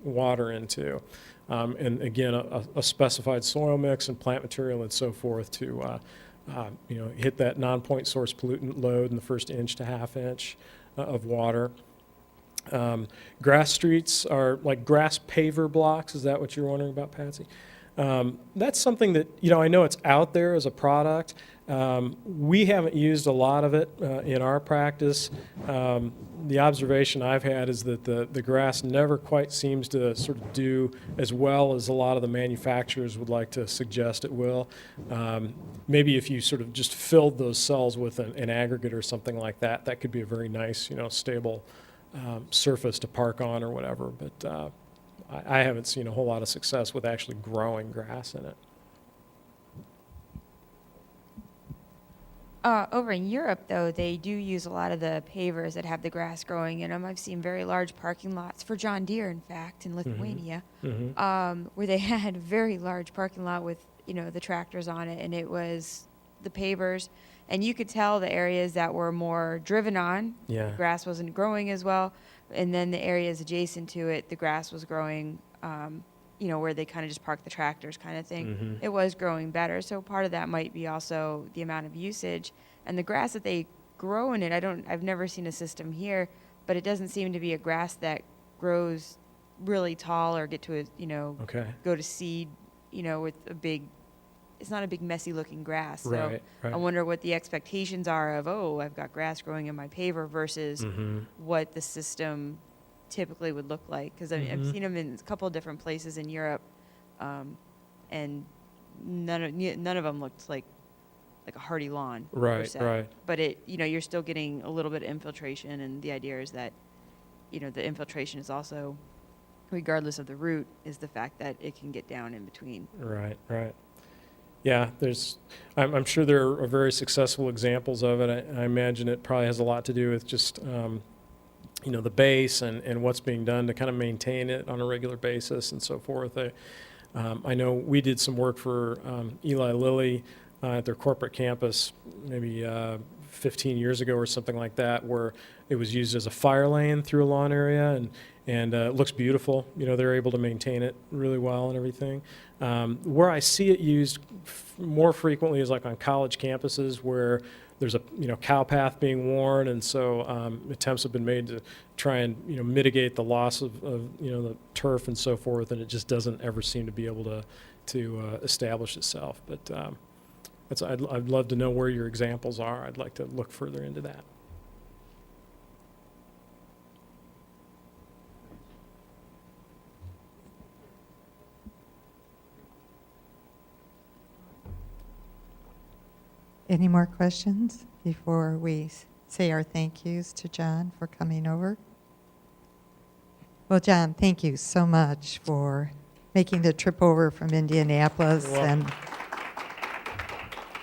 water into. And again, a specified soil mix and plant material and so forth to hit that non-point source pollutant load in the first inch to half inch of water. Grass streets are like grass paver blocks. Is that what you're wondering about, Patsy? That's something that, I know it's out there as a product. We haven't used a lot of it in our practice. The observation I've had is that the grass never quite seems to sort of do as well as a lot of the manufacturers would like to suggest it will. Maybe if you sort of just filled those cells with an aggregate or something like that, that could be a very nice, stable surface to park on or whatever. But I haven't seen a whole lot of success with actually growing grass in it. Over in Europe, though, they do use a lot of the pavers that have the grass growing in them. I've seen very large parking lots for John Deere, in fact, in Lithuania, where they had a very large parking lot with, the tractors on it, and it was the pavers. And you could tell the areas that were more driven on, Yeah. the grass wasn't growing as well. And then the areas adjacent to it, the grass was growing, where they kind of just park the tractors kind of thing. It was growing better. So part of that might be also the amount of usage. And the grass that they grow in it, I've never seen a system here, but it doesn't seem to be a grass that grows really tall or get to go to seed, with a big, it's not a big messy looking grass. So Right. I wonder what the expectations are of, I've got grass growing in my paver versus what the system typically would look like. Because I've seen them in a couple of different places in Europe, and none of them looked like a hardy lawn. Per Right, se. right. But you're still getting a little bit of infiltration, and the idea is that, the infiltration is also, regardless of the root, is the fact that it can get down in between. Right. Yeah, I'm sure there are very successful examples of it. I imagine it probably has a lot to do with just, the base and what's being done to kind of maintain it on a regular basis and so forth. I know we did some work for Eli Lilly at their corporate campus maybe 15 years ago or something like that, where it was used as a fire lane through a lawn area, and it looks beautiful. They're able to maintain it really well and everything. Where I see it used more frequently is like on college campuses where there's a cow path being worn, and so attempts have been made to try and mitigate the loss of the turf and so forth, and it just doesn't ever seem to be able to establish itself. But I'd love to know where your examples are. I'd like to look further into that. Any more questions before we say our thank yous to John for coming over? Well, John, thank you so much for making the trip over from Indianapolis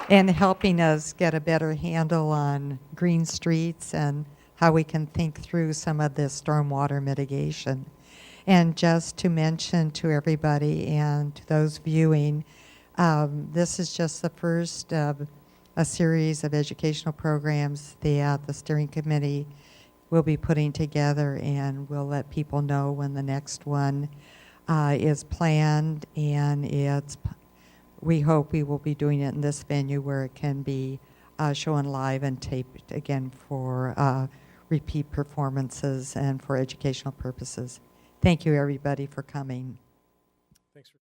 and helping us get a better handle on green streets and how we can think through some of this stormwater mitigation. And just to mention to everybody and to those viewing, this is just the first of a series of educational programs that the steering committee will be putting together, and we'll let people know when the next one is planned, and we hope we will be doing it in this venue where it can be shown live and taped again for repeat performances and for educational purposes. Thank you, everybody, for coming. Thanks for